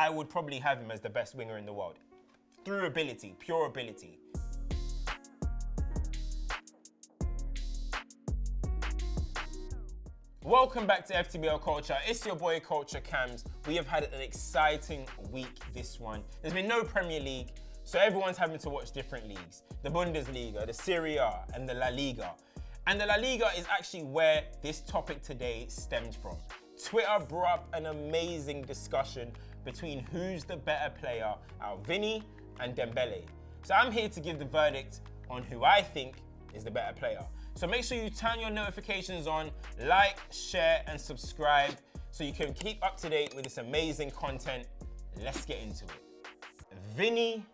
I would probably have him as the best winger in the world. Through ability, pure ability. Welcome back to FTBL Culture. It's your boy CultureCams. We have had an exciting week this one. There's been no Premier League, so everyone's having to watch different leagues. The Bundesliga, the Serie A, and the La Liga. And the La Liga is actually where this topic today stems from. Twitter brought up an amazing discussion between who's the better player out of Vini and Dembele. So I'm here to give the verdict on who I think is the better player. So make sure you turn your notifications on, like, share, and subscribe so you can keep up to date with this amazing content. Let's get into it. Vini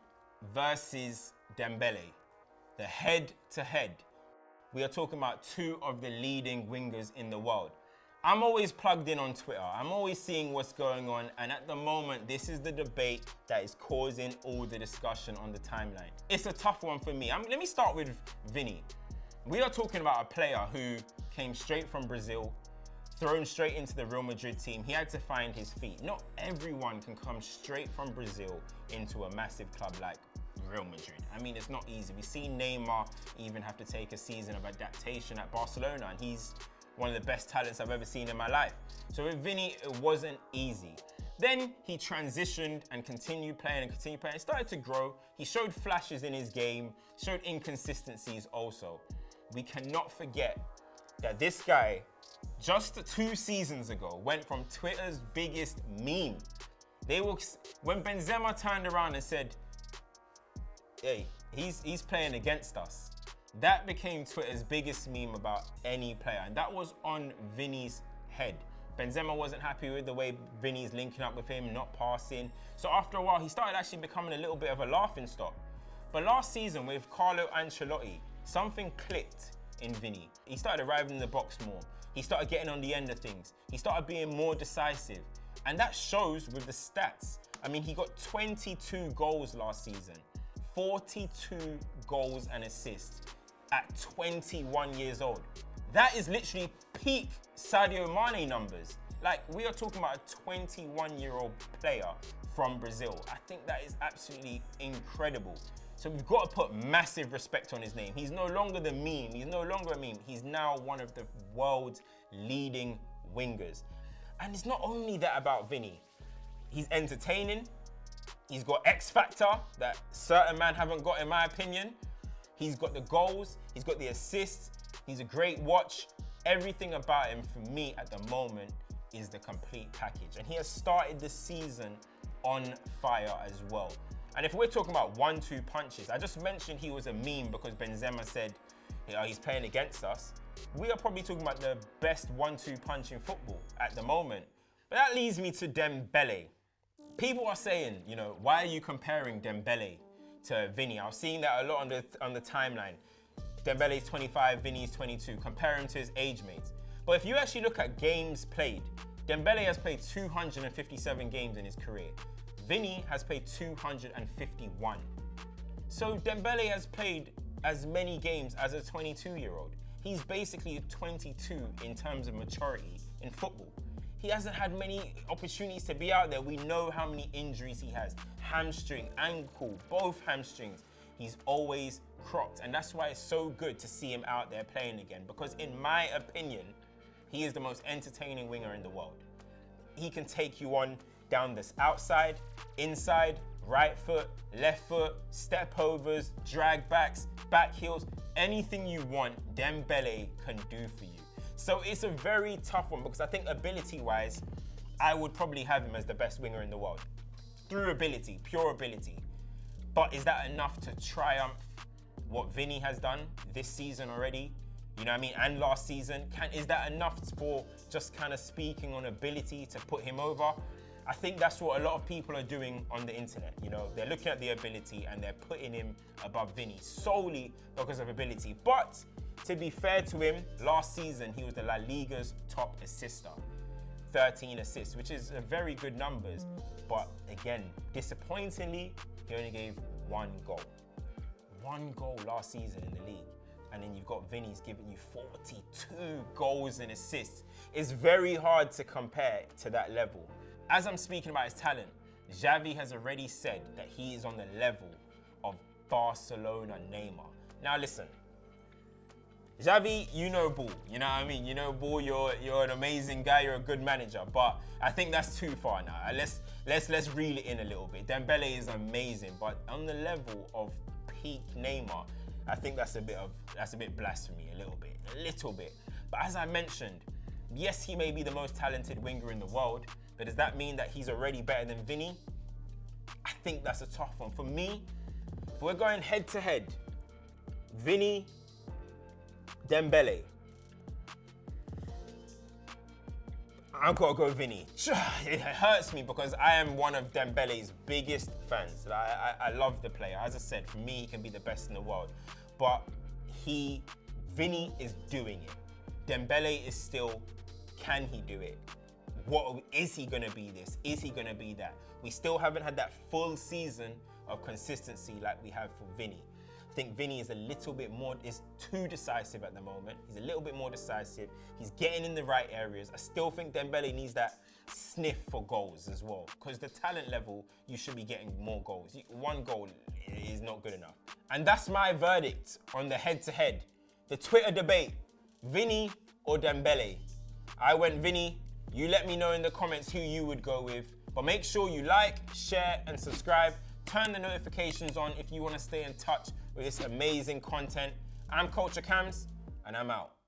versus Dembele, the head-to-head. We are talking about two of the leading wingers in the world. I'm always plugged in on Twitter. I'm always seeing what's going on, and at the moment, this is the debate that is causing all the discussion on the timeline. It's a tough one for me. Let me start with Vini. We are talking about a player who came straight from Brazil, thrown straight into the Real Madrid team. He had to find his feet. Not everyone can come straight from Brazil into a massive club like Real Madrid. I mean, it's not easy. We've seen Neymar even have to take a season of adaptation at Barcelona, and he's one of the best talents I've ever seen in my life. So with Vini, it wasn't easy. Then he transitioned and continued playing. He started to grow. He showed flashes in his game, showed inconsistencies also. We cannot forget that this guy, just 2 seasons ago, went from Twitter's biggest meme. When Benzema turned around and said, hey, he's playing against us, that became Twitter's biggest meme about any player, and that was on Vini's head. Benzema wasn't happy with the way Vini's linking up with him, not passing. So after a while, he started actually becoming a little bit of a laughing stock. But last season with Carlo Ancelotti, something clicked in Vini. He started arriving in the box more. He started getting on the end of things. He started being more decisive. And that shows with the stats. I mean, he got 22 goals last season, 42 goals and assists at 21 years old. That is literally peak Sadio Mane numbers. Like, we are talking about a 21-year-old player from Brazil. I think that is absolutely incredible. So we've got to put massive respect on his name. He's no longer the meme. He's no longer a meme. He's now one of the world's leading wingers. And it's not only that about Vini. He's entertaining. He's got X factor that certain men haven't got, in my opinion. He's got the goals. He's got the assists. He's a great watch. Everything about him, for me at the moment, is the complete package. And he has started the season on fire as well. And if we're talking about 1-2 punches, I just mentioned he was a meme because Benzema said, he's playing against us. We are probably talking about the best 1-2 punch in football at the moment. But that leads me to Dembele. People are saying, why are you comparing Dembele to Vini? I was seeing that a lot on the timeline. Dembele's 25, Vini's 22. Compare him to his age mates. But if you actually look at games played, Dembele has played 257 games in his career. Vini has played 251. So Dembele has played as many games as a 22-year-old. He's basically 22 in terms of maturity in football. He hasn't had many opportunities to be out there. We know how many injuries he has. Hamstring, ankle, both hamstrings. He's always cropped. And that's why it's so good to see him out there playing again. Because in my opinion, he is the most entertaining winger in the world. He can take you on down this outside, inside, right foot, left foot, step overs, drag backs, back heels, anything you want, Dembele can do for you. So it's a very tough one because I think ability-wise, I would probably have him as the best winger in the world. Through ability, pure ability. But is that enough to triumph what Vini has done this season already? You know what I mean? And last season. Is that enough for just kind of speaking on ability to put him over? I think that's what a lot of people are doing on the internet. They're looking at the ability and they're putting him above Vini solely because of ability. But to be fair to him, last season he was the La Liga's top assister. 13 assists, which is a very good numbers. But again, disappointingly, he only gave 1 goal. 1 goal last season in the league. And then you've got Vini's giving you 42 goals and assists. It's very hard to compare to that level. As I'm speaking about his talent, Xavi has already said that he is on the level of Barcelona Neymar. Now listen, Xavi, you know ball, you know what I mean? You know ball, you're an amazing guy, you're a good manager, but I think that's too far now. Let's reel it in a little bit. Dembele is amazing, but on the level of peak Neymar, I think that's a bit blasphemy, a little bit. But as I mentioned, yes, he may be the most talented winger in the world, but does that mean that he's already better than Vinny? I think that's a tough one. For me, if we're going head to head, Vinny, Dembele, I've got to go Vinny. It hurts me because I am one of Dembele's biggest fans. I love the player. As I said, for me, he can be the best in the world. But Vinny is doing it. Dembele is still, can he do it? What is he gonna be this? Is he gonna be that? We still haven't had that full season of consistency like we have for Vinny. I think Vinny is a little bit more, is too decisive at the moment. He's a little bit more decisive. He's getting in the right areas. I still think Dembele needs that sniff for goals as well, because the talent level, you should be getting more goals. One goal is not good enough. And that's my verdict on the head-to-head. The Twitter debate, Vinny or Dembele? I went Vinny. You let me know in the comments who you would go with. But make sure you like, share, and subscribe. Turn the notifications on if you want to stay in touch with this amazing content. I'm CultureCams, and I'm out.